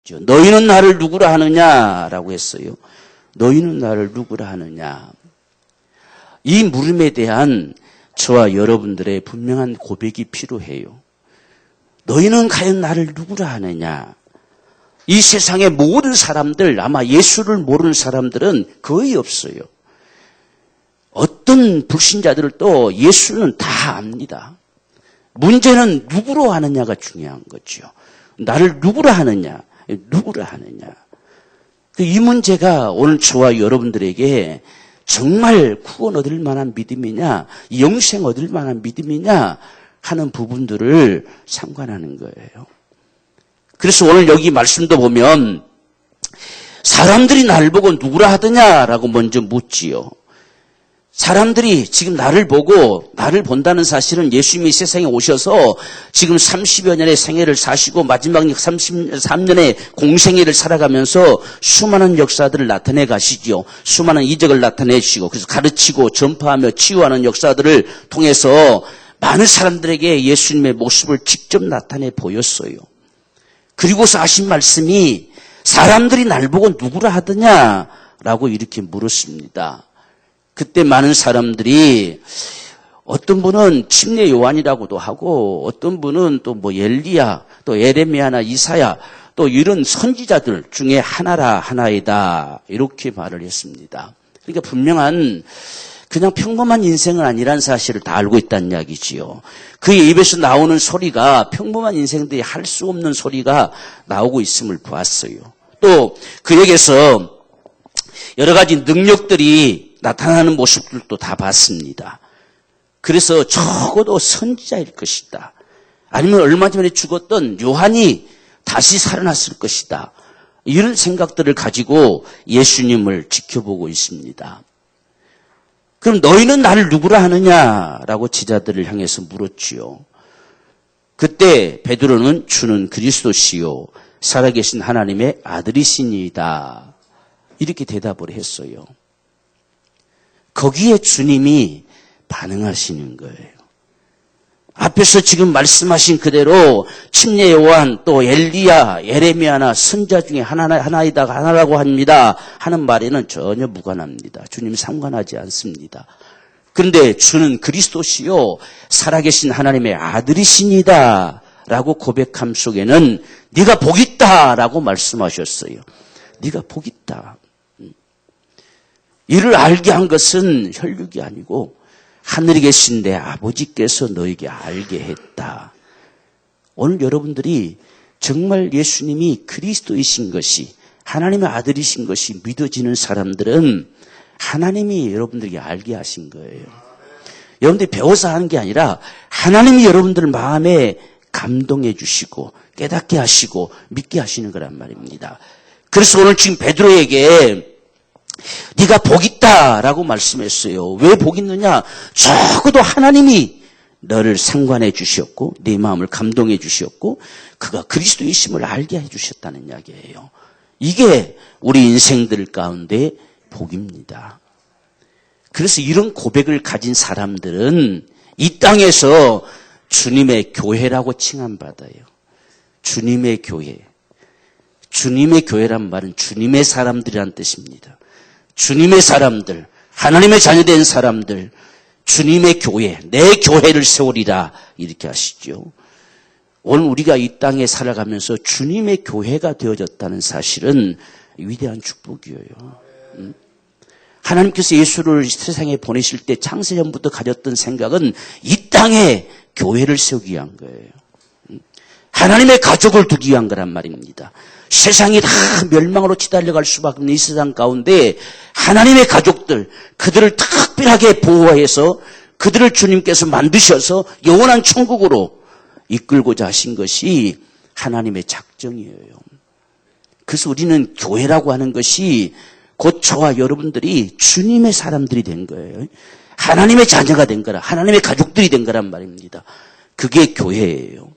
너희는 나를 누구라 하느냐라고 했어요. 너희는 나를 누구라 하느냐. 이 물음에 대한 저와 여러분들의 분명한 고백이 필요해요. 너희는 과연 나를 누구라 하느냐. 이 세상의 모든 사람들, 아마 예수를 모르는 사람들은 거의 없어요. 어떤 불신자들도 예수는 다 압니다. 문제는 누구로 하느냐가 중요한 거죠. 나를 누구라 하느냐, 누구라 하느냐. 이 문제가 오늘 저와 여러분들에게 정말 구원 얻을 만한 믿음이냐, 영생 얻을 만한 믿음이냐 하는 부분들을 상관하는 거예요. 그래서 오늘 여기 말씀도 보면 사람들이 나를 보고 누구라 하더냐라고 먼저 묻지요. 사람들이 지금 나를 보고 나를 본다는 사실은 예수님이 세상에 오셔서 지금 30여 년의 생애를 사시고 마지막 33년의 공생애를 살아가면서 수많은 역사들을 나타내 가시지요. 수많은 이적을 나타내시고 그래서 가르치고 전파하며 치유하는 역사들을 통해서 많은 사람들에게 예수님의 모습을 직접 나타내 보였어요. 그리고서 하신 말씀이 사람들이 날 보고 누구라 하더냐라고 이렇게 물었습니다. 그때 많은 사람들이 어떤 분은 침례 요한이라고도 하고 어떤 분은 또 뭐 엘리야 또 에레미야나 이사야 또 이런 선지자들 중에 하나이다 이렇게 말을 했습니다. 그러니까 분명한 그냥 평범한 인생은 아니란 사실을 다 알고 있다는 이야기지요. 그의 입에서 나오는 소리가 평범한 인생들이 할 수 없는 소리가 나오고 있음을 보았어요. 또 그에게서 여러 가지 능력들이 나타나는 모습들도 다 봤습니다. 그래서 적어도 선지자일 것이다. 아니면 얼마 전에 죽었던 요한이 다시 살아났을 것이다. 이런 생각들을 가지고 예수님을 지켜보고 있습니다. 그럼 너희는 나를 누구라 하느냐라고 제자들을 향해서 물었지요. 그때 베드로는 주는 그리스도시요 살아계신 하나님의 아들이시니이다. 이렇게 대답을 했어요. 거기에 주님이 반응하시는 거예요. 앞에서 지금 말씀하신 그대로 침례 요한 또 엘리야, 에레미야나 선지자 중에 하나라고 합니다. 하는 말에는 전혀 무관합니다. 주님 상관하지 않습니다. 그런데 주는 그리스도시요 살아계신 하나님의 아들이시니다 라고 고백함 속에는 네가 복 있다라고 말씀하셨어요. 네가 복 있다. 이를 알게 한 것은 혈육이 아니고 하늘에 계신 내 아버지께서 너에게 알게 했다. 오늘 여러분들이 정말 예수님이 그리스도이신 것이 하나님의 아들이신 것이 믿어지는 사람들은 하나님이 여러분들에게 알게 하신 거예요. 여러분들이 배워서 하는 게 아니라 하나님이 여러분들 마음에 감동해 주시고 깨닫게 하시고 믿게 하시는 거란 말입니다. 그래서 오늘 지금 베드로에게 네가 복 있다라고 말씀했어요. 왜 복 있느냐? 적어도 하나님이 너를 상관해 주셨고 네 마음을 감동해 주셨고 그가 그리스도이심을 알게 해 주셨다는 이야기예요. 이게 우리 인생들 가운데 복입니다. 그래서 이런 고백을 가진 사람들은 이 땅에서 주님의 교회라고 칭함받아요. 주님의 교회. 주님의 교회란 말은 주님의 사람들이란 뜻입니다. 주님의 사람들, 하나님의 자녀된 사람들, 주님의 교회, 내 교회를 세우리라 이렇게 하시죠. 오늘 우리가 이 땅에 살아가면서 주님의 교회가 되어졌다는 사실은 위대한 축복이에요. 하나님께서 예수를 세상에 보내실 때 창세전부터 가졌던 생각은 이 땅에 교회를 세우기 위한 거예요. 하나님의 가족을 두기 위한 거란 말입니다. 세상이 다 멸망으로 치달려갈 수밖에 없는 이 세상 가운데 하나님의 가족들, 그들을 특별하게 보호해서 그들을 주님께서 만드셔서 영원한 천국으로 이끌고자 하신 것이 하나님의 작정이에요. 그래서 우리는 교회라고 하는 것이 곧 저와 여러분들이 주님의 사람들이 된 거예요. 하나님의 자녀가 된 거라, 하나님의 가족들이 된 거란 말입니다. 그게 교회예요.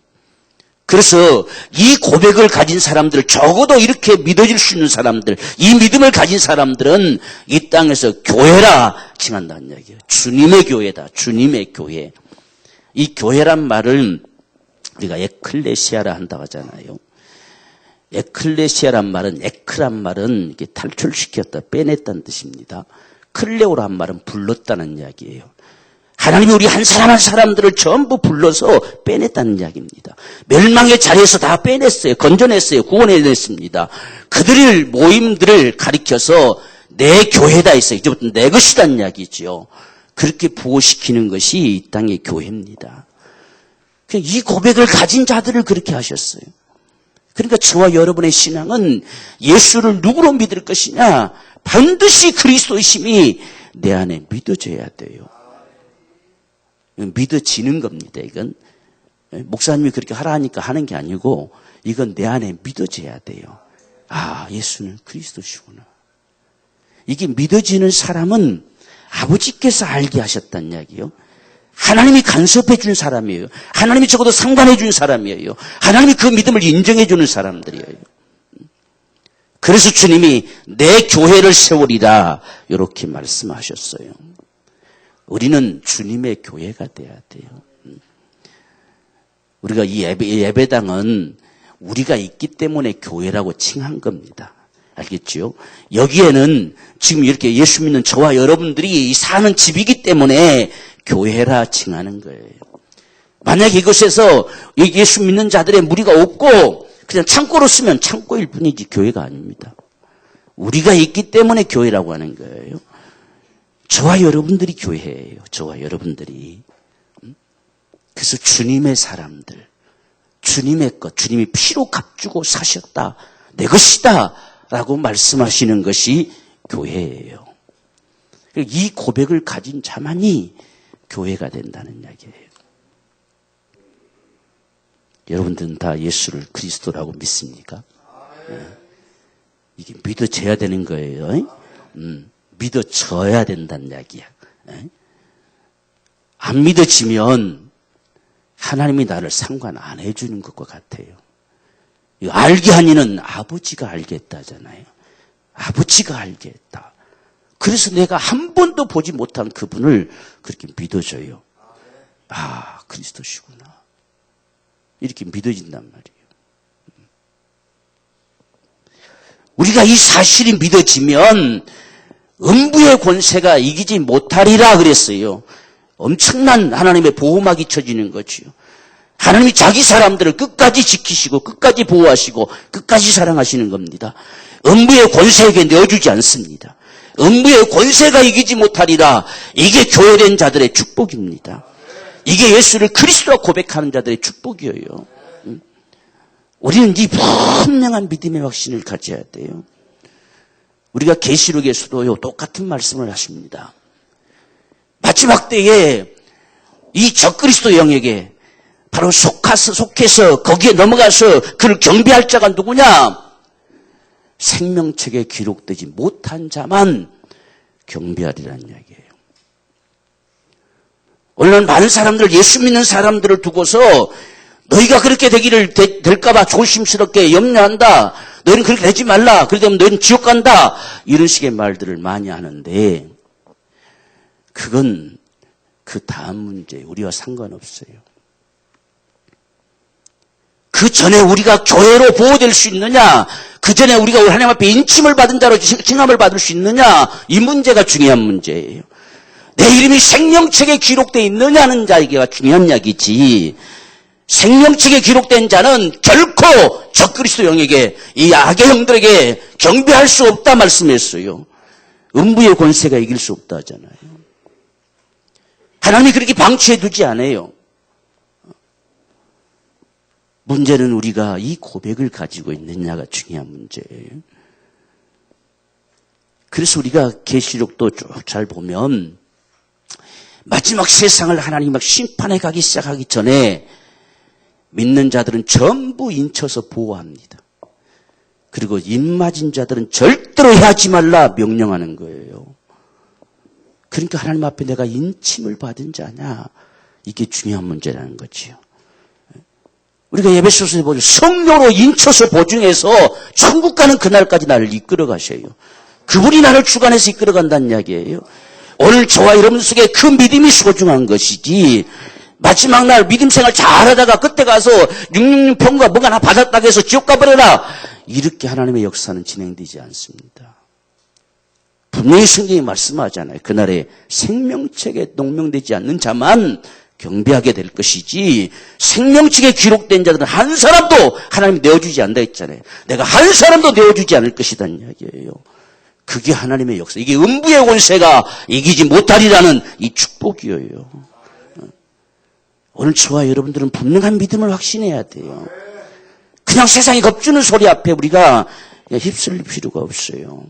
그래서 이 고백을 가진 사람들, 적어도 이렇게 믿어질 수 있는 사람들, 이 믿음을 가진 사람들은 이 땅에서 교회라 칭한다는 얘기예요. 주님의 교회다. 주님의 교회. 이 교회란 말을 우리가 에클레시아라 한다고 하잖아요. 에클레시아란 말은, 에크란 말은 이게 탈출시켰다, 빼냈다는 뜻입니다. 클레오란 말은 불렀다는 이야기예요. 하나님이 우리 한 사람 한 사람들을 전부 불러서 빼냈다는 이야기입니다. 멸망의 자리에서 다 빼냈어요. 건져냈어요. 구원해냈습니다. 그들을, 모임들을 가리켜서 내 교회다 했어요. 이제부터 내 것이라는 이야기죠. 그렇게 부호시키는 것이 이 땅의 교회입니다. 이 고백을 가진 자들을 그렇게 하셨어요. 그러니까 저와 여러분의 신앙은 예수를 누구로 믿을 것이냐? 반드시 그리스도이심이 내 안에 믿어져야 돼요. 믿어지는 겁니다. 이건 목사님이 그렇게 하라 하니까 하는 게 아니고 이건 내 안에 믿어져야 돼요. 아, 예수는 그리스도시구나. 이게 믿어지는 사람은 아버지께서 알게 하셨다는 이야기예요. 하나님이 간섭해 준 사람이에요. 하나님이 적어도 상관해 준 사람이에요. 하나님이 그 믿음을 인정해 주는 사람들이에요. 그래서 주님이 내 교회를 세우리라 이렇게 말씀하셨어요. 우리는 주님의 교회가 돼야 돼요. 우리가 이 예배당은 우리가 있기 때문에 교회라고 칭한 겁니다. 알겠죠? 여기에는 지금 이렇게 예수 믿는 저와 여러분들이 사는 집이기 때문에 교회라 칭하는 거예요. 만약에 이곳에서 예수 믿는 자들의 무리가 없고 그냥 창고로 쓰면 창고일 뿐이지 교회가 아닙니다. 우리가 있기 때문에 교회라고 하는 거예요. 저와 여러분들이 교회예요. 저와 여러분들이. 그래서 주님의 사람들, 주님의 것, 주님이 피로 값주고 사셨다. 내 것이다. 라고 말씀하시는 것이 교회예요. 이 고백을 가진 자만이 교회가 된다는 이야기예요. 여러분들은 다 예수를 그리스도라고 믿습니까? 이게 믿어져야 되는 거예요. 믿어져야 된다는 이야기야. 안 믿어지면 하나님이 나를 상관 안 해주는 것과 같아요. 알게 하니는 아버지가 알게 했다잖아요. 아버지가 알게 했다. 그래서 내가 한 번도 보지 못한 그분을 그렇게 믿어줘요. 아, 그리스도시구나. 이렇게 믿어진단 말이에요. 우리가 이 사실이 믿어지면 음부의 권세가 이기지 못하리라 그랬어요. 엄청난 하나님의 보호막이 쳐지는 거지요. 하나님이 자기 사람들을 끝까지 지키시고 끝까지 보호하시고 끝까지 사랑하시는 겁니다. 음부의 권세에게 내어주지 않습니다. 음부의 권세가 이기지 못하리라. 이게 교회된 자들의 축복입니다. 이게 예수를 그리스도라 고백하는 자들의 축복이에요. 우리는 이 분명한 믿음의 확신을 가져야 돼요. 우리가 계시록에서도요 똑같은 말씀을 하십니다. 마지막 때에 이 적그리스도 영에게 바로 속해서 거기에 넘어가서 그를 경배할 자가 누구냐? 생명책에 기록되지 못한 자만 경배하리라는 이야기예요. 오늘은 많은 사람들, 예수 믿는 사람들을 두고서 너희가 그렇게 되기를 될까봐 조심스럽게 염려한다. 너희는 그렇게 되지 말라. 그렇게 되면 너희는 지옥 간다. 이런 식의 말들을 많이 하는데 그건 그 다음 문제, 우리와 상관없어요. 그 전에 우리가 교회로 보호될 수 있느냐, 그 전에 우리가 하나님 앞에 인침을 받은 자로 칭함을 받을 수 있느냐, 이 문제가 중요한 문제예요. 내 이름이 생명책에 기록되어 있느냐는 자에게가 중요한 이야기지. 생명책에 기록된 자는 결코 적그리스도 영에게, 이 악의 영들에게 경배할 수 없다 말씀했어요. 음부의 권세가 이길 수 없다 하잖아요. 하나님이 그렇게 방치해 두지 않아요. 문제는 우리가 이 고백을 가지고 있느냐가 중요한 문제예요. 그래서 우리가 계시록도 쭉 잘 보면 마지막 세상을 하나님이 막 심판해 가기 시작하기 전에 믿는 자들은 전부 인쳐서 보호합니다. 그리고 입맞은 자들은 절대로 하지 말라 명령하는 거예요. 그러니까 하나님 앞에 내가 인침을 받은 자냐, 이게 중요한 문제라는 거지요. 우리가 예배소서에 보죠. 성령으로 인쳐서 보증해서 천국 가는 그날까지 나를 이끌어 가셔요. 그분이 나를 주관해서 이끌어 간다는 이야기예요. 오늘 저와 여러분 속에 그 믿음이 소중한 것이지, 마지막 날 믿음 생활 잘하다가 그때 가서 666 평가 뭐가 나 받았다고 해서 지옥 가버려라, 이렇게 하나님의 역사는 진행되지 않습니다. 분명히 성경이 말씀하잖아요. 그날에 생명책에 농명되지 않는 자만 경배하게 될 것이지 생명책에 기록된 자들은 한 사람도 하나님이 내어주지 않는다 했잖아요. 내가 한 사람도 내어주지 않을 것이라는 이야기예요. 그게 하나님의 역사. 이게 음부의 권세가 이기지 못하리라는 이 축복이에요. 오늘 저와 여러분들은 분명한 믿음을 확신해야 돼요. 그냥 세상이 겁주는 소리 앞에 우리가 휩쓸릴 필요가 없어요.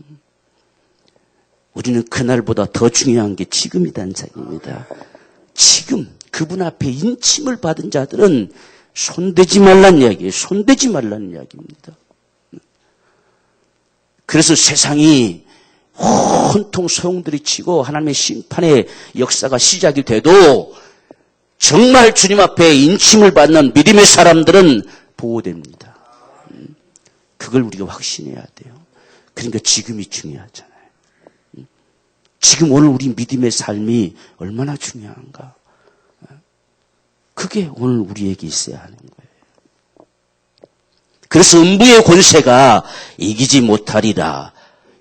우리는 그날보다 더 중요한 게 지금이라는 자입니다. 지금 그분 앞에 인침을 받은 자들은 손대지 말란 이야기예요. 손대지 말란 이야기입니다. 그래서 세상이 온통 소용돌이 치고 하나님의 심판의 역사가 시작이 돼도 정말 주님 앞에 인침을 받는 믿음의 사람들은 보호됩니다. 그걸 우리가 확신해야 돼요. 그러니까 지금이 중요하잖아요. 지금 오늘 우리 믿음의 삶이 얼마나 중요한가. 그게 오늘 우리에게 있어야 하는 거예요. 그래서 음부의 권세가 이기지 못하리라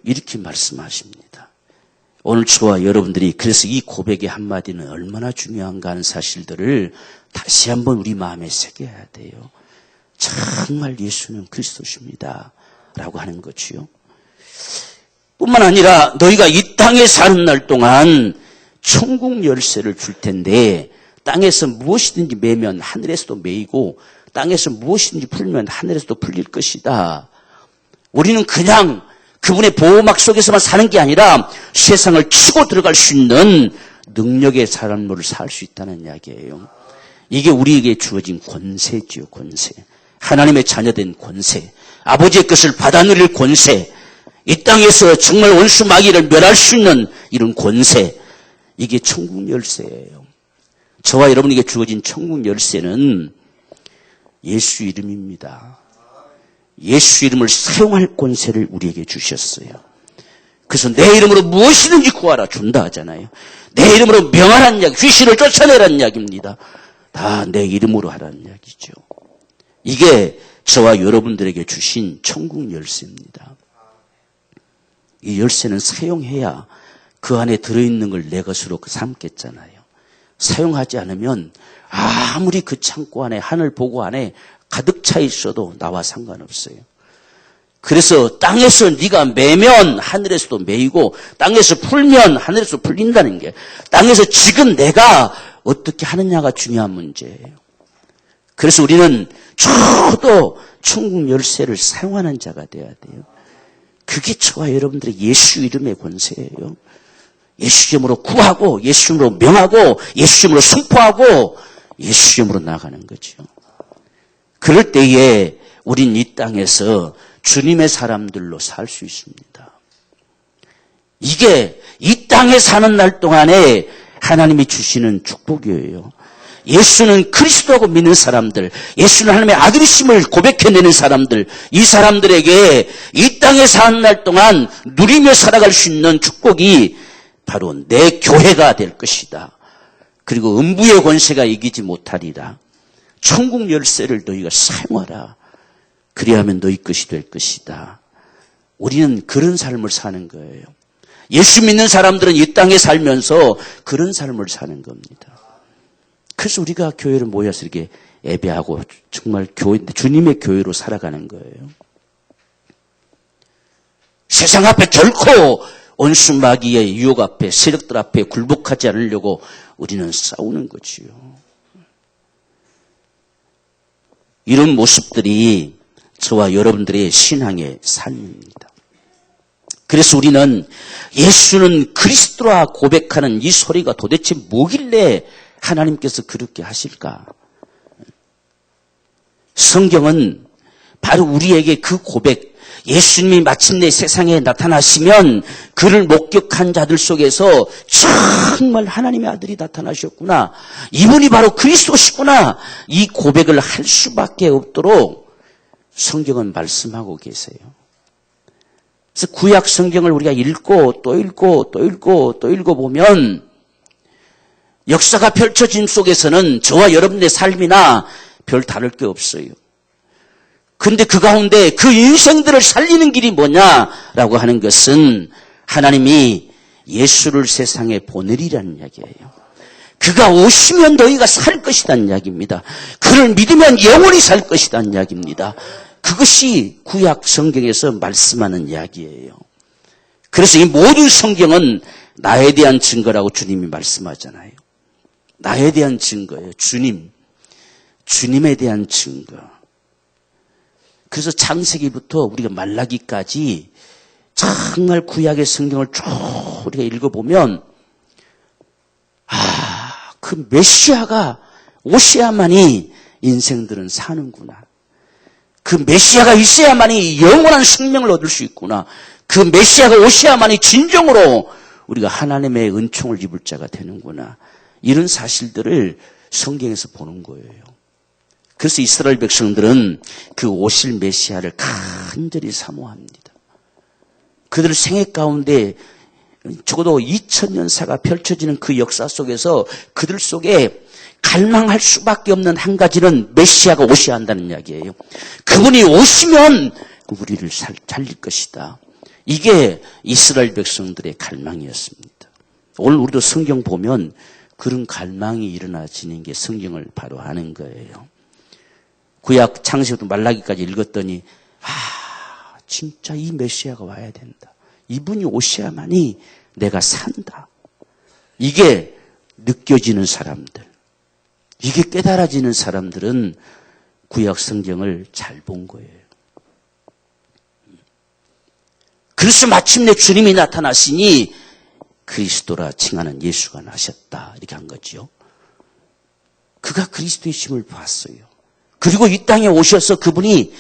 이렇게 말씀하십니다. 오늘 저와 여러분들이 그래서 이 고백의 한마디는 얼마나 중요한가 하는 사실들을 다시 한번 우리 마음에 새겨야 돼요. 정말 예수는 그리스도십니다 라고 하는 거지요. 뿐만 아니라 너희가 이 땅에 사는 날 동안 천국 열쇠를 줄 텐데 땅에서 무엇이든지 매면 하늘에서도 매이고 땅에서 무엇이든지 풀면 하늘에서도 풀릴 것이다. 우리는 그냥 그분의 보호막 속에서만 사는 게 아니라 세상을 치고 들어갈 수 있는 능력의 삶을 살 수 있다는 이야기예요. 이게 우리에게 주어진 권세지요, 권세. 하나님의 자녀된 권세. 아버지의 것을 받아 누릴 권세. 이 땅에서 정말 원수 마귀를 멸할 수 있는 이런 권세. 이게 천국 열쇠예요. 저와 여러분에게 주어진 천국 열쇠는 예수 이름입니다. 예수 이름을 사용할 권세를 우리에게 주셨어요. 그래서 내 이름으로 무엇이든지 구하라 준다 하잖아요. 내 이름으로 명하라는 이야기, 귀신을 쫓아내라는 이야기입니다. 다 내 이름으로 하라는 이야기죠. 이게 저와 여러분들에게 주신 천국 열쇠입니다. 이 열쇠는 사용해야 그 안에 들어있는 걸 내 것으로 삼겠잖아요. 사용하지 않으면 아무리 그 창고 안에 하늘 보고 안에 가득 차 있어도 나와 상관없어요. 그래서 땅에서 네가 매면 하늘에서도 매이고 땅에서 풀면 하늘에서 풀린다는 게 땅에서 지금 내가 어떻게 하느냐가 중요한 문제예요. 그래서 우리는 저도 천국 열쇠를 사용하는 자가 돼야 돼요. 그게 저와 여러분들의 예수 이름의 권세예요. 예수 이름으로 구하고 예수 이름으로 명하고 예수 이름으로 선포하고 예수 이름으로 나가는 거죠. 그럴 때에 우린 이 땅에서 주님의 사람들로 살 수 있습니다. 이게 이 땅에 사는 날 동안에 하나님이 주시는 축복이에요. 예수는 그리스도라고 믿는 사람들, 예수는 하나님의 아들이심을 고백해내는 사람들, 이 사람들에게 이 땅에 사는 날 동안 누리며 살아갈 수 있는 축복이 바로 내 교회가 될 것이다. 그리고 음부의 권세가 이기지 못하리라. 천국 열쇠를 너희가 사용하라. 그리하면 너희 것이 될 것이다. 우리는 그런 삶을 사는 거예요. 예수 믿는 사람들은 이 땅에 살면서 그런 삶을 사는 겁니다. 그래서 우리가 교회를 모여서 이렇게 예배하고 정말 교회, 주님의 교회로 살아가는 거예요. 세상 앞에 결코 원수 마귀의 유혹 앞에 세력들 앞에 굴복하지 않으려고 우리는 싸우는 거지요. 이런 모습들이 저와 여러분들의 신앙의 삶입니다. 그래서 우리는 예수는 그리스도라 고백하는 이 소리가 도대체 뭐길래 하나님께서 그렇게 하실까? 성경은 바로 우리에게 그 고백, 예수님이 마침내 세상에 나타나시면 그를 목격한 자들 속에서 정말 하나님의 아들이 나타나셨구나. 이분이 바로 그리스도시구나. 이 고백을 할 수밖에 없도록 성경은 말씀하고 계세요. 그래서 구약 성경을 우리가 읽고 또 읽고 또 읽고 또 읽어보면 역사가 펼쳐짐 속에서는 저와 여러분의 삶이나 별 다를 게 없어요. 그런데 그 가운데 그 인생들을 살리는 길이 뭐냐라고 하는 것은 하나님이 예수를 세상에 보내리라는 이야기예요. 그가 오시면 너희가 살 것이라는 이야기입니다. 그를 믿으면 영원히 살 것이라는 이야기입니다. 그것이 구약 성경에서 말씀하는 이야기예요. 그래서 이 모든 성경은 나에 대한 증거라고 주님이 말씀하잖아요. 나에 대한 증거예요. 주님에 대한 증거. 그래서 창세기부터 우리가 말라기까지 정말 구약의 성경을 쭉 우리가 읽어보면 그 메시아가 오셔야만이 인생들은 사는구나. 그 메시아가 있어야만이 영원한 생명을 얻을 수 있구나. 그 메시아가 오셔야만이 진정으로 우리가 하나님의 은총을 입을 자가 되는구나. 이런 사실들을 성경에서 보는 거예요. 그래서 이스라엘 백성들은 그 오실 메시아를 간절히 사모합니다. 그들 생애 가운데 적어도 2000년사가 펼쳐지는 그 역사 속에서 그들 속에 갈망할 수밖에 없는 한 가지는 메시아가 오셔야 한다는 이야기예요. 그분이 오시면 우리를 살릴 것이다. 이게 이스라엘 백성들의 갈망이었습니다. 오늘 우리도 성경 보면 그런 갈망이 일어나지는 게 성경을 바로 아는 거예요. 구약 창세기부터 말라기까지 읽었더니 진짜 이 메시아가 와야 된다. 이분이 오셔야만이 내가 산다. 이게 느껴지는 사람들, 이게 깨달아지는 사람들은 구약 성경을 잘 본 거예요. 그래서 마침내 주님이 나타나시니 그리스도라 칭하는 예수가 나셨다. 이렇게 한 거죠. 그가 그리스도의 심을 봤어요. 그리고 이 땅에 오셔서 그분이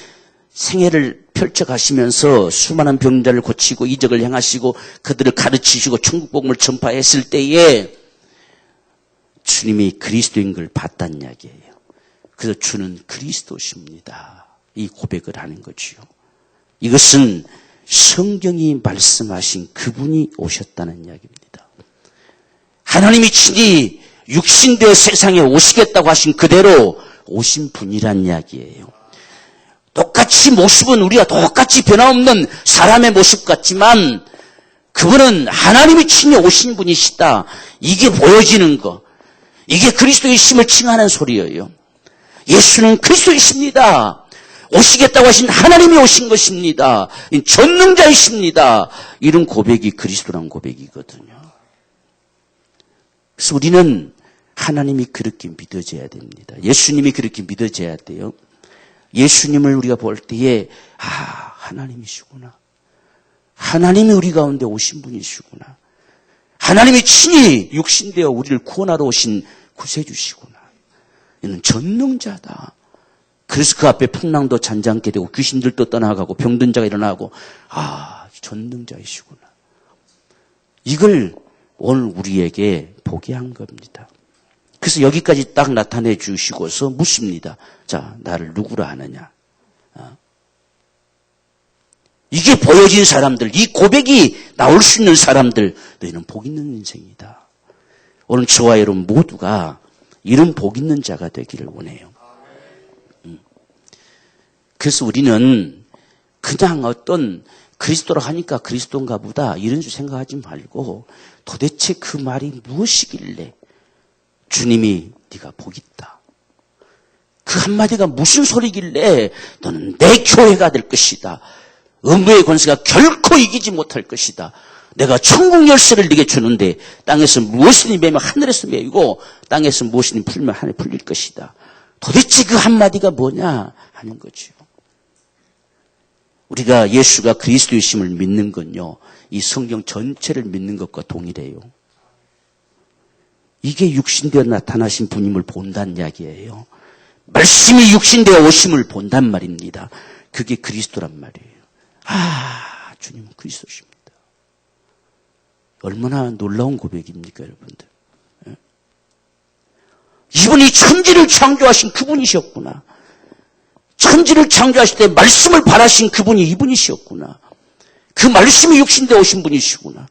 생애를 펼쳐가시면서 수많은 병자를 고치고 이적을 행하시고 그들을 가르치시고 천국 복음을 전파했을 때에 주님이 그리스도인 걸 봤다는 이야기예요. 그래서 주는 그리스도십니다. 이 고백을 하는 거지요. 이것은 성경이 말씀하신 그분이 오셨다는 이야기입니다. 하나님이 친히 육신되어 세상에 오시겠다고 하신 그대로 오신 분이란 이야기예요. 똑같이 모습은 우리가 똑같이 변함없는 사람의 모습 같지만 그분은 하나님이 친히 오신 분이시다. 이게 보여지는 거. 이게 그리스도의 심을 칭하는 소리예요. 예수는 그리스도이십니다. 오시겠다고 하신 하나님이 오신 것입니다. 전능자이십니다. 이런 고백이 그리스도란 고백이거든요. 그래서 우리는 하나님이 그렇게 믿어져야 됩니다. 예수님이 그렇게 믿어져야 돼요. 예수님을 우리가 볼 때에 하나님이시구나. 하나님이 우리 가운데 오신 분이시구나. 하나님이 친히 육신되어 우리를 구원하러 오신 구세주시구나. 이는 전능자다. 그래서 그 앞에 풍랑도 잔잔케 되고 귀신들도 떠나가고 병든 자가 일어나고 전능자이시구나. 이걸 오늘 우리에게 보게 한 겁니다. 그래서 여기까지 딱 나타내 주시고서 묻습니다. 자, 나를 누구라 하느냐? 이게 보여진 사람들, 이 고백이 나올 수 있는 사람들, 너희는 복 있는 인생이다. 오늘 저와 여러분 모두가 이런 복 있는 자가 되기를 원해요. 그래서 우리는 그냥 어떤 그리스도라 하니까 그리스도인가 보다 이런 식으로 생각하지 말고 도대체 그 말이 무엇이길래 주님이 네가 복 있다. 그 한마디가 무슨 소리길래 너는 내 교회가 될 것이다. 음부의 권세가 결코 이기지 못할 것이다. 내가 천국 열쇠를 네게 주는데 땅에서 무엇이니 매면 하늘에서 매이고 땅에서 무엇이니 풀면 하늘에 풀릴 것이다. 도대체 그 한마디가 뭐냐 하는 거죠. 우리가 예수가 그리스도이심을 믿는 건요. 이 성경 전체를 믿는 것과 동일해요. 이게 육신되어 나타나신 분임을 본다는 이야기예요. 말씀이 육신되어 오심을 본단 말입니다. 그게 그리스도란 말이에요. 주님은 그리스도십니다. 얼마나 놀라운 고백입니까, 여러분들? 이분이 천지를 창조하신 그분이셨구나. 천지를 창조하실 때 말씀을 바라신 그분이 이분이셨구나. 그 말씀이 육신되어 오신 분이시구나.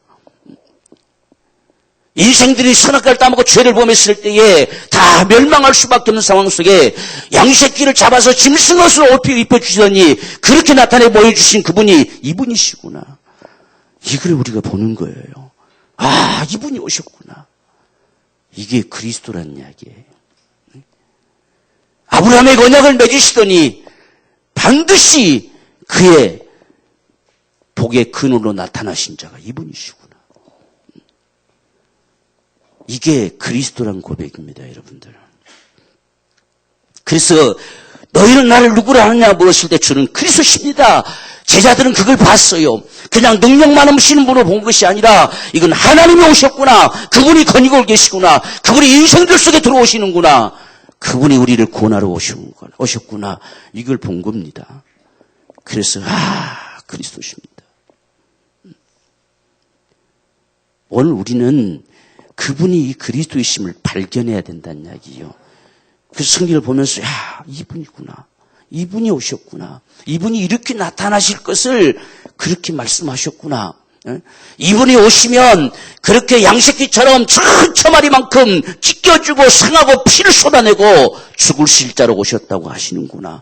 인생들이 선악과를 따먹고 죄를 범했을 때에 다 멸망할 수밖에 없는 상황 속에 양새끼를 잡아서 짐승옷을 입혀주시더니 그렇게 나타내 보여주신 그분이 이분이시구나. 이걸 우리가 보는 거예요. 아, 이분이 오셨구나. 이게 그리스도란 이야기예요. 아브라함의 언약을 맺으시더니 반드시 그의 복의 근원으로 나타나신 자가 이분이시구나. 이게 그리스도란 고백입니다, 여러분들. 그래서 너희는 나를 누구라 하느냐 물었을 때 주는 그리스도십니다. 제자들은 그걸 봤어요. 그냥 능력만 넘치는 분으로 본 것이 아니라 이건 하나님이 오셨구나. 그분이 거니고 계시구나. 그분이 인생들 속에 들어오시는구나. 그분이 우리를 구원하러 오셨구나. 이걸 본 겁니다. 그래서 그리스도십니다. 오늘 우리는 그분이 이 그리스도이심을 발견해야 된다는 이야기예요. 그 성경을 보면서 이분이구나. 이분이 오셨구나. 이분이 이렇게 나타나실 것을 그렇게 말씀하셨구나. 이분이 오시면 그렇게 양새끼처럼 천처마리만큼 찢겨주고 상하고 피를 쏟아내고 죽으실 자로 오셨다고 하시는구나.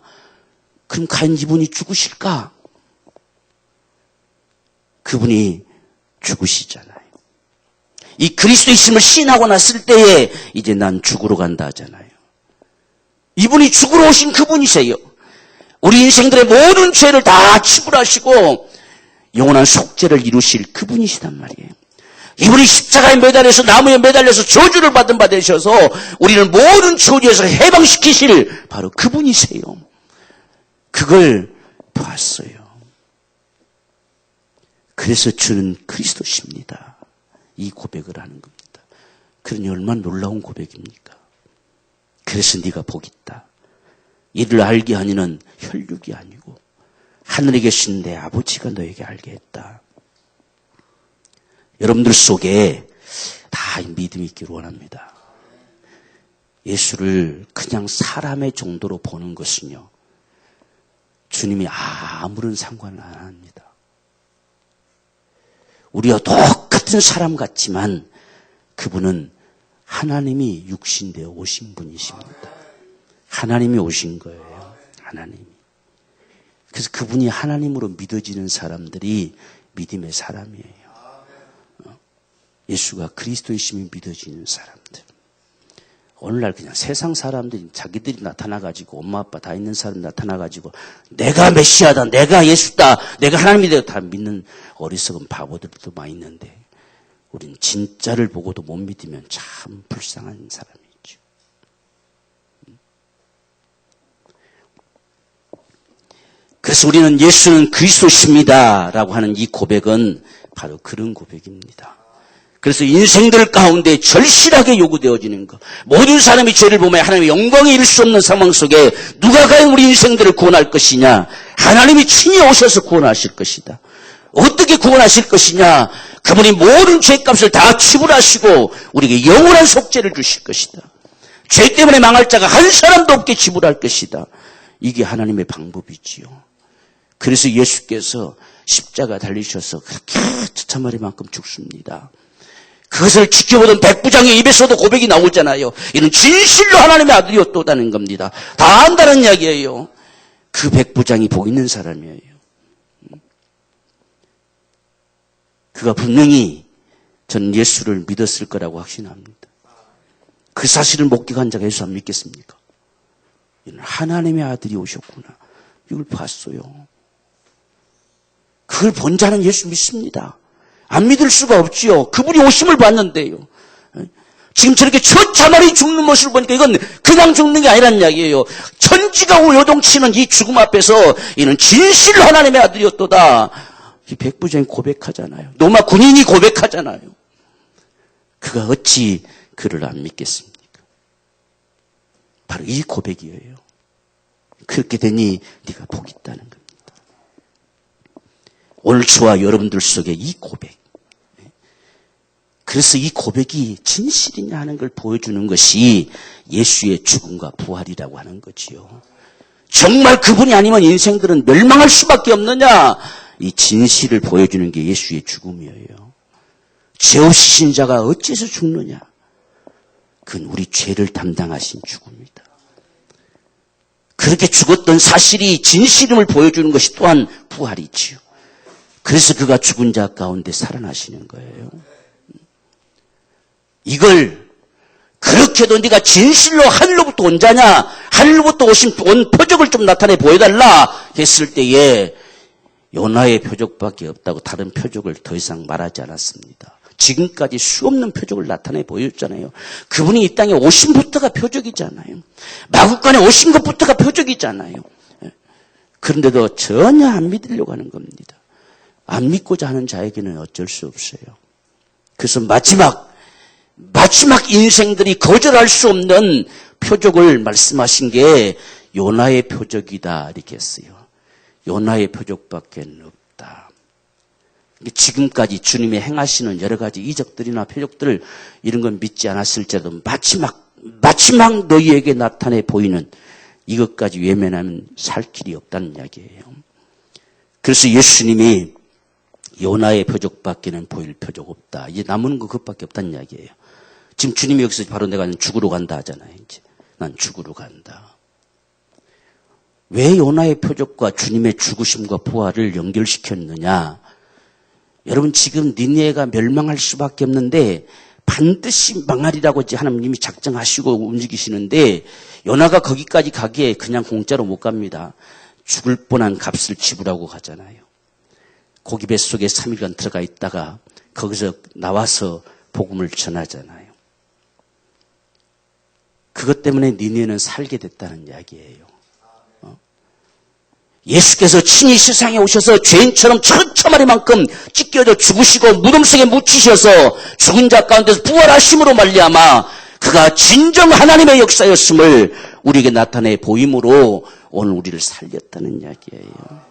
그럼 과연 이분이 죽으실까? 그분이 죽으시잖아요. 이 그리스도이심을 시인하고 났을 때에 이제 난 죽으러 간다 하잖아요. 이분이 죽으러 오신 그분이세요. 우리 인생들의 모든 죄를 다 치불하시고 영원한 속죄를 이루실 그분이시단 말이에요. 이분이 십자가에 매달려서 나무에 매달려서 저주를 받은 바 되셔서 우리를 모든 저주에서 해방시키실 바로 그분이세요. 그걸 봤어요. 그래서 주는 그리스도십니다. 이 고백을 하는 겁니다. 그러니 얼마나 놀라운 고백입니까? 그래서 네가 복 있다. 이를 알게 하니는 혈육이 아니고 하늘에 계신 내 아버지가 너에게 알게 했다. 여러분들 속에 다 믿음이 있기를 원합니다. 예수를 그냥 사람의 정도로 보는 것은요, 주님이 아무런 상관을 안 합니다. 우리와 똑같은 사람 같지만 그분은 하나님이 육신되어 오신 분이십니다. 하나님이 오신 거예요. 하나님이. 그래서 그분이 하나님으로 믿어지는 사람들이 믿음의 사람이에요. 예수가 그리스도이심이 믿어지는 사람들. 오늘날 그냥 세상 사람들이 자기들이 나타나가지고 엄마 아빠 다 있는 사람 나타나가지고 내가 메시아다, 내가 예수다, 내가 하나님이다 다 믿는 어리석은 바보들도 많이 있는데 우린 진짜를 보고도 못 믿으면 참 불쌍한 사람이죠. 그래서 우리는 예수는 그리스도십니다 라고 하는 이 고백은 바로 그런 고백입니다. 그래서 인생들 가운데 절실하게 요구되어지는 것. 모든 사람이 죄를 보며 하나님의 영광에 이를 수 없는 상황 속에 누가 과연 우리 인생들을 구원할 것이냐. 하나님이 친히 오셔서 구원하실 것이다. 어떻게 구원하실 것이냐. 그분이 모든 죄값을 다 지불하시고 우리에게 영원한 속죄를 주실 것이다. 죄 때문에 망할 자가 한 사람도 없게 지불할 것이다. 이게 하나님의 방법이지요. 그래서 예수께서 십자가 달리셔서 그렇게 처참하리만큼 죽습니다. 그것을 지켜보던 백부장의 입에서도 고백이 나오잖아요. 이는 진실로 하나님의 아들이었다는 겁니다. 다 안다는 이야기예요. 그 백부장이 복 있는 사람이에요. 그가 분명히 전 예수를 믿었을 거라고 확신합니다. 그 사실을 목격한 자가 예수 안 믿겠습니까? 이는 하나님의 아들이 오셨구나. 이걸 봤어요. 그걸 본 자는 예수 믿습니다. 안 믿을 수가 없지요. 그분이 오심을 봤는데요. 지금 저렇게 처참하게 죽는 모습을 보니까 이건 그냥 죽는 게 아니란 이야기예요. 천지가 요동치는 이 죽음 앞에서 이는 진실로 하나님의 아들이었도다. 이 백부장이 고백하잖아요. 로마 군인이 고백하잖아요. 그가 어찌 그를 안 믿겠습니까? 바로 이 고백이에요. 그렇게 되니 네가 복이 있다는 겁니다. 오늘 저와 여러분들 속에 이 고백. 그래서 이 고백이 진실이냐 하는 걸 보여주는 것이 예수의 죽음과 부활이라고 하는 거지요. 정말 그분이 아니면 인생들은 멸망할 수밖에 없느냐. 이 진실을 보여주는 게 예수의 죽음이에요. 죄 없으신 자가 어째서 죽느냐? 그건 우리 죄를 담당하신 죽음이다. 그렇게 죽었던 사실이 진실임을 보여주는 것이 또한 부활이지요. 그래서 그가 죽은 자 가운데 살아나시는 거예요. 이걸 그렇게도 네가 진실로 하늘로부터 온 자냐, 하늘로부터 온 표적을 좀 나타내 보여달라 했을 때에 요나의 표적밖에 없다고 다른 표적을 더 이상 말하지 않았습니다. 지금까지 수없는 표적을 나타내 보였잖아요. 그분이 이 땅에 오신부터가 표적이잖아요. 마국간에 오신 것부터가 표적이잖아요. 그런데도 전혀 안 믿으려고 하는 겁니다. 안 믿고자 하는 자에게는 어쩔 수 없어요. 그래서 마지막 인생들이 거절할 수 없는 표적을 말씀하신 게 요나의 표적이다 이렇게 했어요. 요나의 표적밖에 없다. 지금까지 주님이 행하시는 여러 가지 이적들이나 표적들 이런 건 믿지 않았을지라도 마지막 너희에게 나타내 보이는 이것까지 외면하면 살 길이 없다는 이야기예요. 그래서 예수님이 요나의 표적밖에는 보일 표적 없다. 이제 남은 거 그것밖에 없다는 이야기예요. 지금 주님이 여기서 바로 내가 죽으러 간다 하잖아요. 이제 난 죽으러 간다. 왜 요나의 표적과 주님의 죽으심과 부활을 연결시켰느냐? 여러분 지금 니느웨가 멸망할 수밖에 없는데 반드시 망하리라고 하나님이 작정하시고 움직이시는데 요나가 거기까지 가기에 그냥 공짜로 못 갑니다. 죽을 뻔한 값을 지불하고 가잖아요. 고기 뱃속에 3일간 들어가 있다가 거기서 나와서 복음을 전하잖아요. 그것 때문에 니느웨는 살게 됐다는 이야기예요. 예수께서 친히 세상에 오셔서 죄인처럼 천처마리만큼 찢겨져 죽으시고 무덤 속에 묻히셔서 죽은 자 가운데서 부활하심으로 말미암아 그가 진정 하나님의 역사였음을 우리에게 나타내 보임으로 오늘 우리를 살렸다는 이야기예요.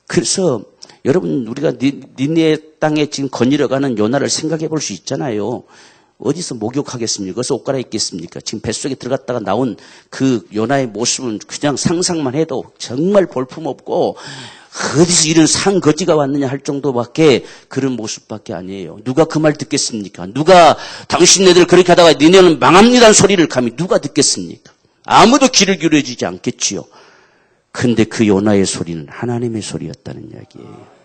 그래서 여러분 우리가 니느웨 땅에 지금 거닐어가는 요나를 생각해 볼 수 있잖아요. 어디서 목욕하겠습니까? 어디서 옷 갈아입겠습니까? 지금 뱃속에 들어갔다가 나온 그 요나의 모습은 그냥 상상만 해도 정말 볼품없고 어디서 이런 상거지가 왔느냐 할 정도밖에 그런 모습밖에 아니에요. 누가 그 말 듣겠습니까? 누가 당신네들 그렇게 하다가 니네는 망합니다는 소리를 감히 누가 듣겠습니까? 아무도 귀를 기울여주지 않겠지요. 그런데 그 요나의 소리는 하나님의 소리였다는 이야기예요.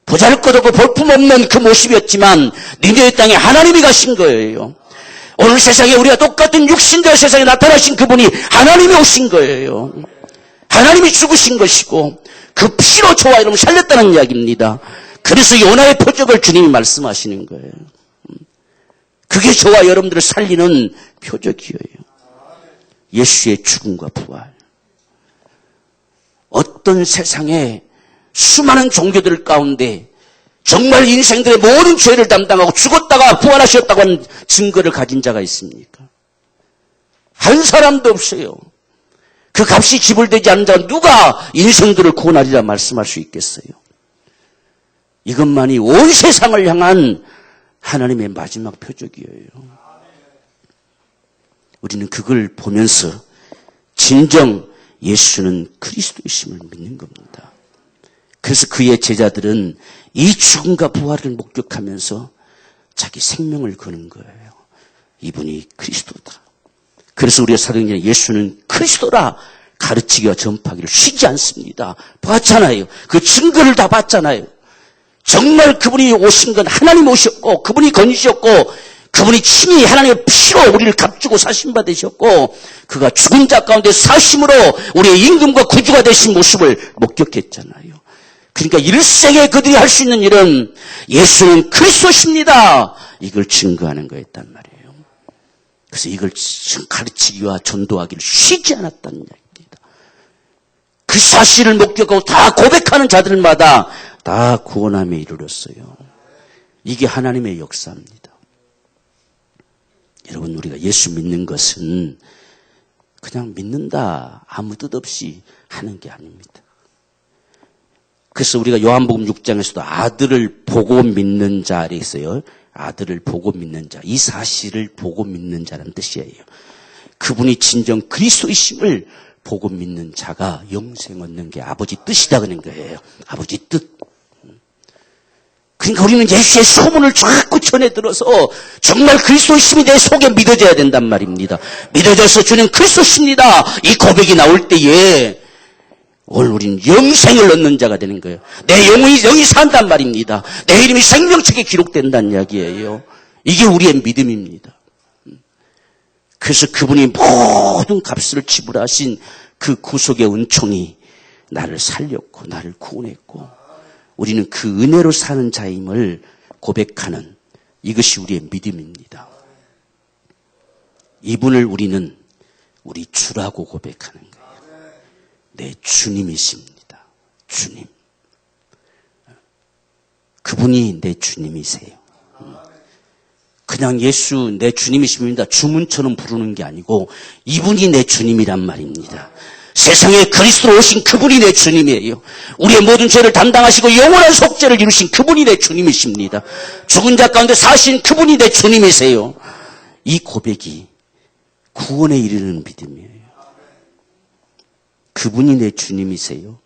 보잘것없고 볼품없는 그 모습이었지만 니느웨 땅에 하나님이 가신 거예요. 오늘 세상에 우리가 똑같은 육신되어 세상에 나타나신 그분이 하나님이 오신 거예요. 하나님이 죽으신 것이고 그 피로 저와 여러분을 살렸다는 이야기입니다. 그래서 요나의 표적을 주님이 말씀하시는 거예요. 그게 저와 여러분들을 살리는 표적이에요. 예수의 죽음과 부활. 어떤 세상에 수많은 종교들 가운데 정말 인생들의 모든 죄를 담당하고 죽었다가 부활하셨다고 하는 증거를 가진 자가 있습니까? 한 사람도 없어요. 그 값이 지불되지 않는 자가 누가 인생들을 구원하리라 말씀할 수 있겠어요? 이것만이 온 세상을 향한 하나님의 마지막 표적이에요. 우리는 그걸 보면서 진정 예수는 그리스도이심을 믿는 겁니다. 그래서 그의 제자들은 이 죽음과 부활을 목격하면서 자기 생명을 거는 거예요. 이분이 그리스도다. 그래서 우리가 사도행전에 예수는 그리스도라 가르치기와 전파하기를 쉬지 않습니다. 봤잖아요. 그 증거를 다 봤잖아요. 정말 그분이 오신 건 하나님 오셨고 그분이 건지셨고 그분이 친히 하나님의 피로 우리를 값주고 사심받으셨고 그가 죽은 자 가운데 사심으로 우리의 임금과 구주가 되신 모습을 목격했잖아요. 그러니까 일생에 그들이 할 수 있는 일은 예수는 그리스도십니다. 이걸 증거하는 거였단 말이에요. 그래서 이걸 가르치기와 전도하기를 쉬지 않았다는 이야기입니다. 그 사실을 목격하고 다 고백하는 자들마다 다 구원함에 이르렀어요. 이게 하나님의 역사입니다. 여러분 우리가 예수 믿는 것은 그냥 믿는다 아무 뜻 없이 하는 게 아닙니다. 그래서 우리가 요한복음 6장에서도 아들을 보고 믿는 자에 있어요. 아들을 보고 믿는 자. 이 사실을 보고 믿는 자라는 뜻이에요. 그분이 진정 그리스도이심을 보고 믿는 자가 영생 얻는 게 아버지 뜻이다 그런 거예요. 아버지 뜻. 그러니까 우리는 예수의 소문을 자꾸 전해 들어서 정말 그리스도심이 내 속에 믿어져야 된단 말입니다. 믿어져서 주는 그리스도십니다. 이 고백이 나올 때에 오늘 우리는 영생을 얻는 자가 되는 거예요. 내 영이 산단 말입니다. 내 이름이 생명책에 기록된다는 이야기예요. 이게 우리의 믿음입니다. 그래서 그분이 모든 값을 지불하신 그 구속의 은총이 나를 살렸고 나를 구원했고 우리는 그 은혜로 사는 자임을 고백하는 이것이 우리의 믿음입니다. 이분을 우리는 우리 주라고 고백하는 거예요. 내 주님이십니다. 주님. 그분이 내 주님이세요. 그냥 예수 내 주님이십니다. 주문처럼 부르는 게 아니고 이분이 내 주님이란 말입니다. 세상에 그리스도로 오신 그분이 내 주님이에요. 우리의 모든 죄를 담당하시고 영원한 속죄를 이루신 그분이 내 주님이십니다. 죽은 자 가운데 사신 그분이 내 주님이세요. 이 고백이 구원에 이르는 믿음이에요. 그분이 내 주님이세요.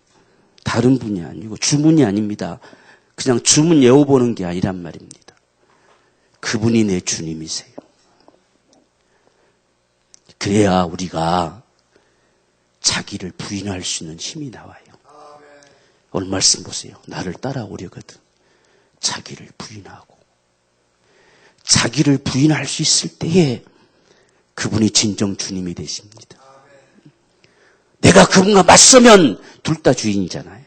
다른 분이 아니고 주문이 아닙니다. 그냥 주문 외워보는 게 아니란 말입니다. 그분이 내 주님이세요. 그래야 우리가 자기를 부인할 수 있는 힘이 나와요. 오늘 말씀 보세요. 나를 따라오려거든 자기를 부인하고 자기를 부인할 수 있을 때에 그분이 진정 주님이 되십니다. 내가 그분과 맞서면 둘 다 주인이잖아요.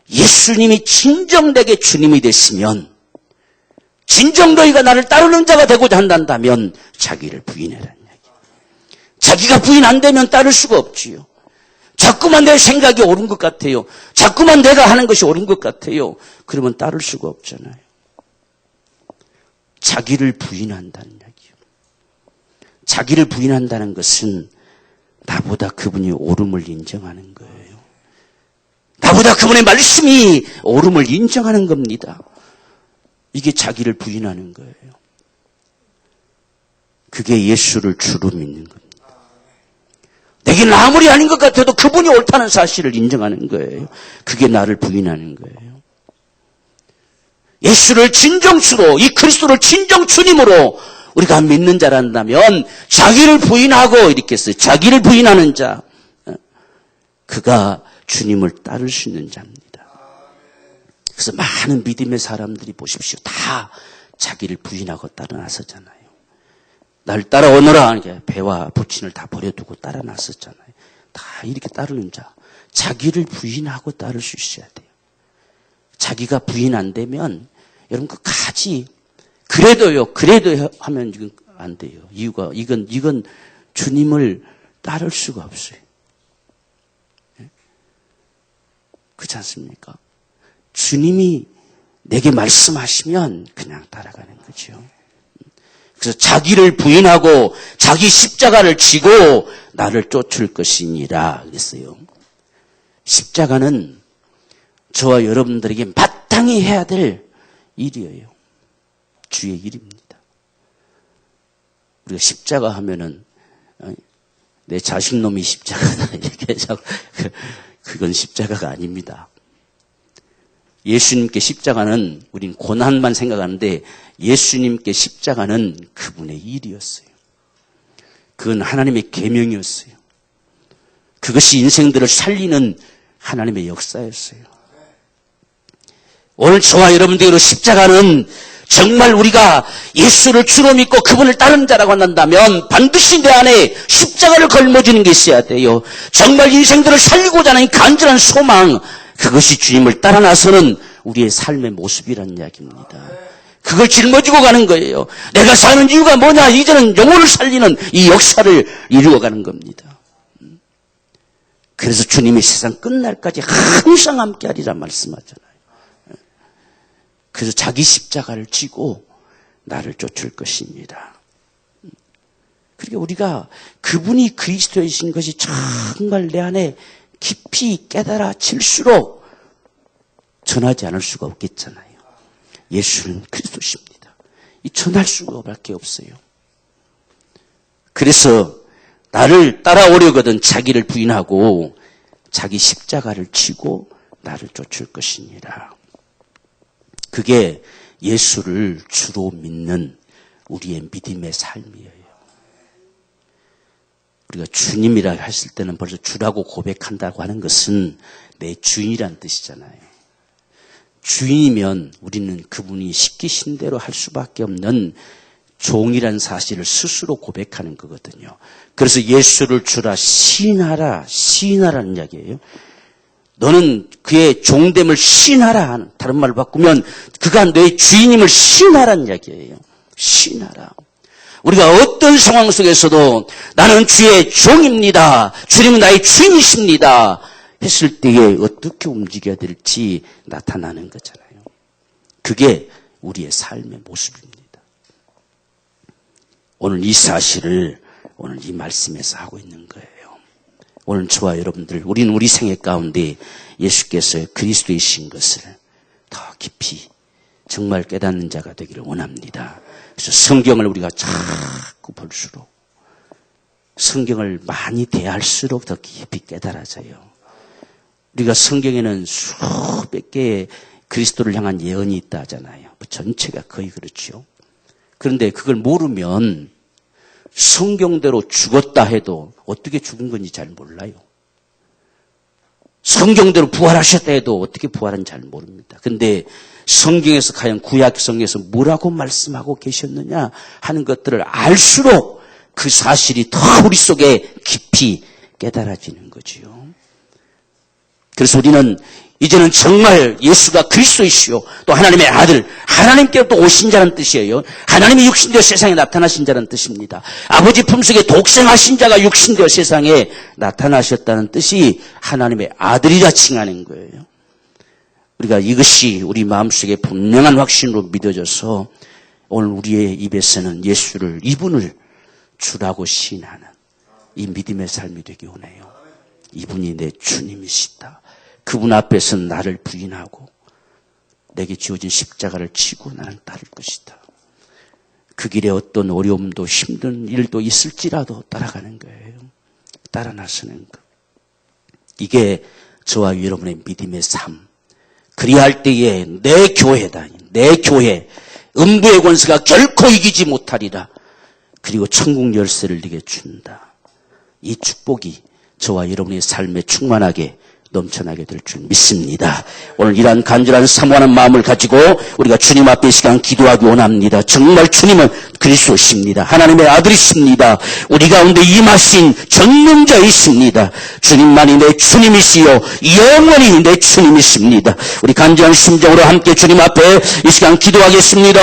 예수님이 진정 내게 주님이 됐으면 진정 너희가 나를 따르는 자가 되고자 한다면 자기를 부인해라는 얘기. 자기가 부인 안 되면 따를 수가 없지요. 자꾸만 내 생각이 옳은 것 같아요. 자꾸만 내가 하는 것이 옳은 것 같아요. 그러면 따를 수가 없잖아요. 자기를 부인한다는 얘기요. 자기를 부인한다는 것은 나보다 그분이 옳음을 인정하는 거예요. 나보다 그분의 말씀이 옳음을 인정하는 겁니다. 이게 자기를 부인하는 거예요. 그게 예수를 주로 믿는 겁니다. 내게는 아무리 아닌 것 같아도 그분이 옳다는 사실을 인정하는 거예요. 그게 나를 부인하는 거예요. 예수를 진정주로, 이 그리스도를 진정 주님으로 우리가 믿는 자란다면 자기를 부인하고 이렇게 써요. 자기를 부인하는 자. 그가 주님을 따를 수 있는 자입니다. 그래서 많은 믿음의 사람들이 보십시오. 다 자기를 부인하고 따라 나섰잖아요. 날 따라오너라. 배와 부친을 다 버려두고 따라 나섰잖아요. 다 이렇게 따르는 자. 자기를 부인하고 따를 수 있어야 돼요. 자기가 부인 안 되면 여러분 끝까지 그래도 하면 이건 안 돼요. 이유가 이건 주님을 따를 수가 없어요. 그렇지 않습니까? 주님이 내게 말씀하시면 그냥 따라가는 거죠. 그래서 자기를 부인하고 자기 십자가를 지고 나를 쫓을 것이니라 그랬어요. 십자가는 저와 여러분들에게 마땅히 해야 될 일이에요. 주의 일입니다. 우리가 십자가 하면은 내 자식놈이 십자가다 이렇게 해서 그건 십자가가 아닙니다. 예수님께 십자가는 우린 고난만 생각하는데 예수님께 십자가는 그분의 일이었어요. 그건 하나님의 계명이었어요. 그것이 인생들을 살리는 하나님의 역사였어요. 오늘 저와 여러분들의 십자가는 정말 우리가 예수를 주로 믿고 그분을 따르는 자라고 한다면 반드시 내 안에 십자가를 걸머지는 게 있어야 돼요. 정말 인생들을 살리고자 하는 간절한 소망, 그것이 주님을 따라 나서는 우리의 삶의 모습이라는 이야기입니다. 그걸 짊어지고 가는 거예요. 내가 사는 이유가 뭐냐? 이제는 영혼을 살리는 이 역사를 이루어가는 겁니다. 그래서 주님이 세상 끝날까지 항상 함께하리라 말씀하잖아요. 그래서 자기 십자가를 지고 나를 쫓을 것입니다. 그러니까 우리가 그분이 그리스도이신 것이 정말 내 안에 깊이 깨달아질수록 전하지 않을 수가 없겠잖아요. 예수는 그리스도십니다. 이 전할 수밖에 없어요. 그래서 나를 따라오려거든 자기를 부인하고 자기 십자가를 지고 나를 쫓을 것이니라. 그게 예수를 주로 믿는 우리의 믿음의 삶이에요. 우리가 주님이라 했을 때는 벌써 주라고 고백한다고 하는 것은 내 주인이란 뜻이잖아요. 주인이면 우리는 그분이 시키신 대로 할 수밖에 없는 종이란 사실을 스스로 고백하는 거거든요. 그래서 예수를 주라 시인하라는 이야기예요. 너는 그의 종됨을 시인하라. 다른 말로 바꾸면 그가 너의 주인임을 시인하라는 이야기예요. 시인하라. 우리가 어떤 상황 속에서도 나는 주의 종입니다. 주님은 나의 주인이십니다. 했을 때에 어떻게 움직여야 될지 나타나는 거잖아요. 그게 우리의 삶의 모습입니다. 오늘 이 사실을 오늘 이 말씀에서 하고 있는 거예요. 오늘 저와 여러분들, 우리는 우리 생애 가운데 예수께서 그리스도이신 것을 더 깊이 정말 깨닫는 자가 되기를 원합니다. 그래서 성경을 우리가 자꾸 볼수록, 성경을 많이 대할수록 더 깊이 깨달아져요. 우리가 성경에는 수백 개의 그리스도를 향한 예언이 있다 하잖아요. 전체가 거의 그렇죠. 그런데 그걸 모르면 성경대로 죽었다 해도 어떻게 죽은 건지 잘 몰라요. 성경대로 부활하셨다 해도 어떻게 부활한지 잘 모릅니다. 근데 성경에서 과연 구약 성경에서 뭐라고 말씀하고 계셨느냐 하는 것들을 알수록 그 사실이 더 우리 속에 깊이 깨달아지는 거지요. 그래서 우리는 이제는 정말 예수가 그리스도이시요 또 하나님의 아들, 하나님께로부터 오신 자라는 뜻이에요. 하나님이 육신되어 세상에 나타나신 자라는 뜻입니다. 아버지 품속에 독생하신 자가 육신되어 세상에 나타나셨다는 뜻이 하나님의 아들이라 칭하는 거예요. 우리가 이것이 우리 마음속에 분명한 확신으로 믿어져서 오늘 우리의 입에서는 예수를, 이분을 주라고 시인하는 이 믿음의 삶이 되기 원해요. 이분이 내 주님이시다. 그분 앞에서 나를 부인하고 내게 지어진 십자가를 지고 나는 따를 것이다. 그 길에 어떤 어려움도 힘든 일도 있을지라도 따라가는 거예요. 따라 나서는 것. 이게 저와 여러분의 믿음의 삶. 그리할 때에 내 교회다. 내 교회. 음부의 권세가 결코 이기지 못하리라. 그리고 천국 열쇠를 네게 준다. 이 축복이 저와 여러분의 삶에 충만하게 넘쳐나게 될 줄 믿습니다. 오늘 이러한 간절한 사모하는 마음을 가지고 우리가 주님 앞에 이 시간 기도하기 원합니다. 정말 주님은 그리스도십니다. 하나님의 아들이십니다. 우리 가운데 임하신 전능자이십니다. 주님만이 내 주님이시요 영원히 내 주님이십니다. 우리 간절한 심정으로 함께 주님 앞에 이 시간 기도하겠습니다.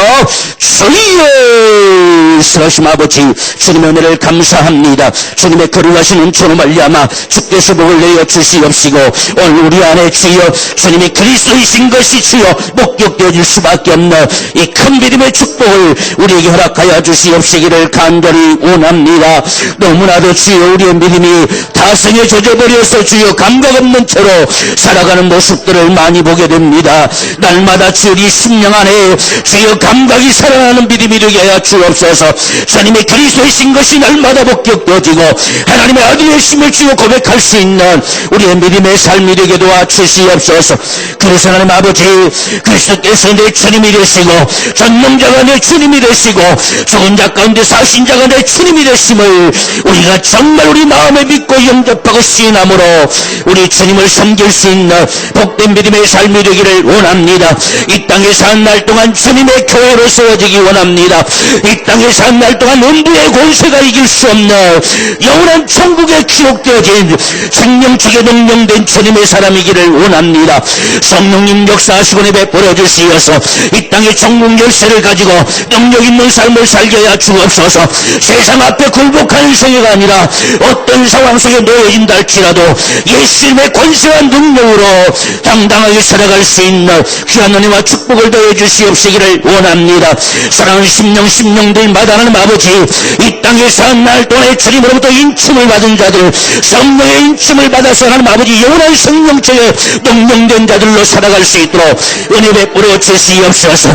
주여 살아계신 아버지, 주님의 은혜를 감사합니다. 주님의 거룩하신 은총을 말미암아 주께서 복을 내어 주시옵시고 오늘 우리 안에 주여 주님이 그리스도이신 것이 주여 목격되어질 수밖에 없는 이 큰 믿음의 축복을 우리에게 허락하여 주시옵시기를 간절히 원합니다. 너무나도 주여 우리의 믿음이 다성에 젖어버려서 주여 감각 없는 채로 살아가는 모습들을 많이 보게 됩니다. 날마다 주여 우리 심령 안에 주여 감각이 살아나는 믿음이 되게 하여 주옵소서. 주님이 그리스도이신 것이 날마다 목격되어지고 하나님의 아들의 힘을 주여 고백할 수 있는 우리의 믿음의 삶이 되게 도와주시옵소서. 그래서 하나님 아버지, 그리스도께서 내 주님이 되시고 전능자가 내 주님이 되시고 죽은 자 가운데 사신 자가 내 주님이 되심을 우리가 정말 우리 마음에 믿고 영접하고 시인함으로 우리 주님을 섬길 수 있는 복된 믿음의 삶이 되기를 원합니다. 이 땅에 사는 날 동안 주님의 교회로 세워지기 원합니다. 이 땅에 사는 날 동안 음부의 권세가 이길 수 없는 영원한 천국에 기록되어진 생명책에 능령된 주님의 사람이기를 원합니다. 성령님 역사하시고 내베풀어 주시어서 이 땅의 천국 열쇠를 가지고 능력 있는 삶을 살게 하여 주옵소서. 세상 앞에 굴복하는 생애가 아니라 어떤 상황 속에 놓여진다 할지라도 예수님의 권세와 능력으로 당당하게 살아갈 수 있는 귀한 은혜와 축복을 더해 주시옵시기를 원합니다. 사랑하는 심령들마다 하나님 아버지, 이 땅에 사는 날 동안에 주님으로부터 인침을 받은 자들, 성령의 인침을 받아서 하나님 아버지 영원한 생명체에 능령된 자들로 살아갈 수 있도록 은혜 베풀어 주시옵소서.